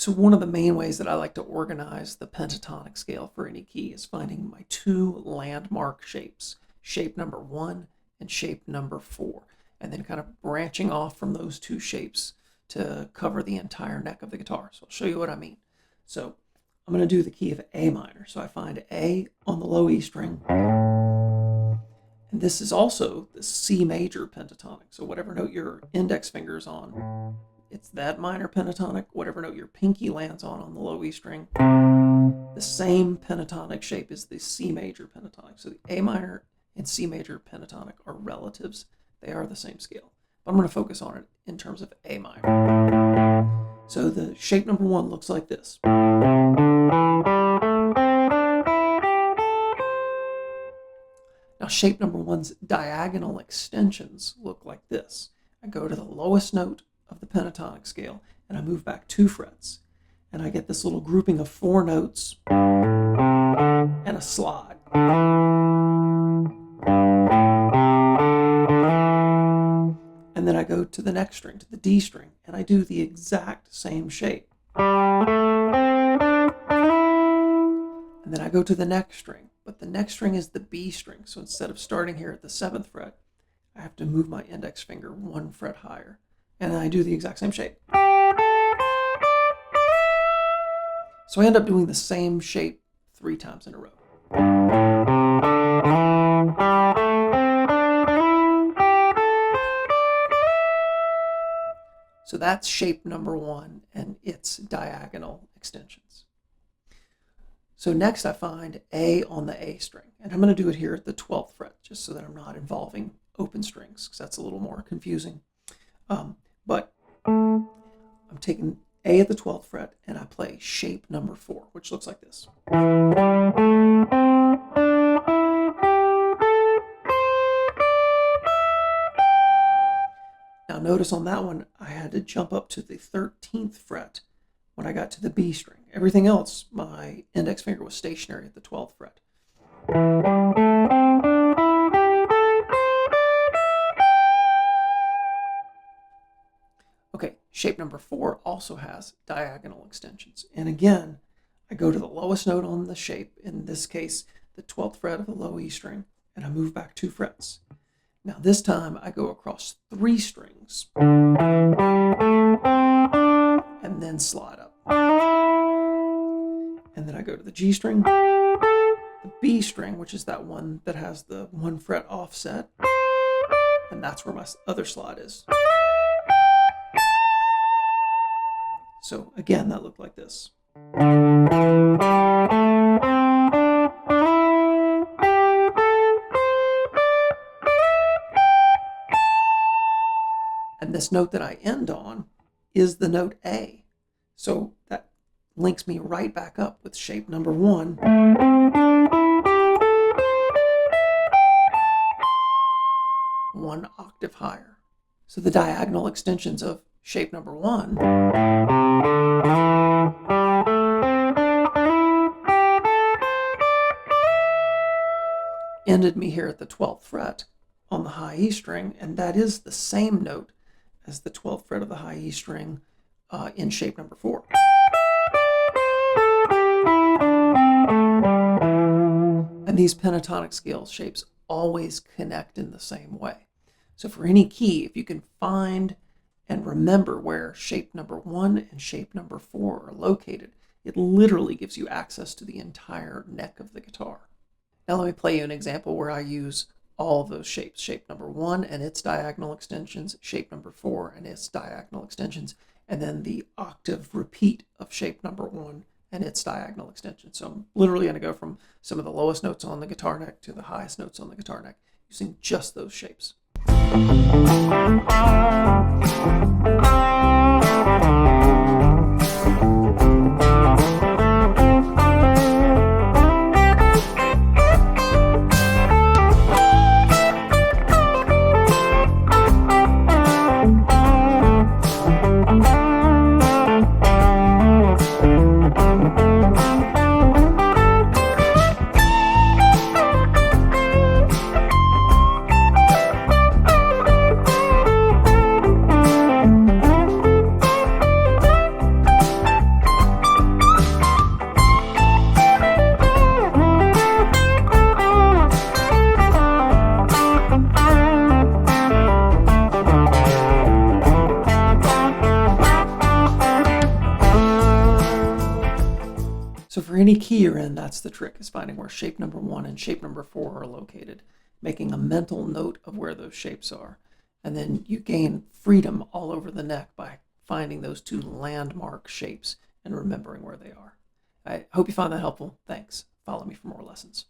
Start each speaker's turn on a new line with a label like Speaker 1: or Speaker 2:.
Speaker 1: So one of the main ways that I like to organize the pentatonic scale for any key is finding my two landmark shapes, shape number 1 and shape number 4, and then kind of branching off from those two shapes to cover the entire neck of the guitar. So I'll show you what I mean. So I'm going to do the key of A minor. So I find A on the low E string, and this is also the C major pentatonic. So whatever note your index finger is on, it's that minor pentatonic. Whatever note your pinky lands on the low E string, the same pentatonic shape is the C major pentatonic. So the A minor and C major pentatonic are relatives. They are the same scale. But I'm going to focus on it in terms of A minor. So the shape number 1 looks like this. Now shape number 1's diagonal extensions look like this. I go to the lowest note of the pentatonic scale and I move back 2 frets, and I get this little grouping of 4 notes and a slide. And then I go to the next string, to the D string, and I do the exact same shape. And then I go to the next string, but the next string is the B string. So instead of starting here at the 7th fret, I have to move my index finger 1 fret higher. And then I do the exact same shape. So I end up doing the same shape 3 times in a row. So that's shape number 1 and its diagonal extensions. So next I find A on the A string, and I'm going to do it here at the 12th fret, just so that I'm not involving open strings, because that's a little more confusing. But I'm taking A at the 12th fret and I play shape number 4, which looks like this. Now notice on that one, I had to jump up to the 13th fret when I got to the B string. Everything else, my index finger was stationary at the 12th fret. Okay, shape number 4 also has diagonal extensions. And again, I go to the lowest note on the shape, in this case, the 12th fret of the low E string, and I move back 2 frets. Now this time I go across 3 strings and then slide up. And then I go to the G string, the B string, which is that one that has the 1 fret offset, and that's where my other slide is. So again, that looked like this. And this note that I end on is the note A. So that links me right back up with shape number 1. One octave higher. So the diagonal extensions of shape number 1 ended me here at the 12th fret on the high E string, and that is the same note as the 12th fret of the high E string in shape number 4. And these pentatonic scale shapes always connect in the same way. So for any key, if you can find and remember where shape number 1 and shape number 4 are located, it literally gives you access to the entire neck of the guitar. Now let me play you an example where I use all of those shapes. Shape number 1 and its diagonal extensions, shape number 4 and its diagonal extensions, and then the octave repeat of shape number 1 and its diagonal extension. So I'm literally going to go from some of the lowest notes on the guitar neck to the highest notes on the guitar neck using just those shapes. So for any key you're in, that's the trick, is finding where shape number 1 and shape number 4 are located, making a mental note of where those shapes are. And then you gain freedom all over the neck by finding those 2 landmark shapes and remembering where they are. I hope you found that helpful. Thanks. Follow me for more lessons.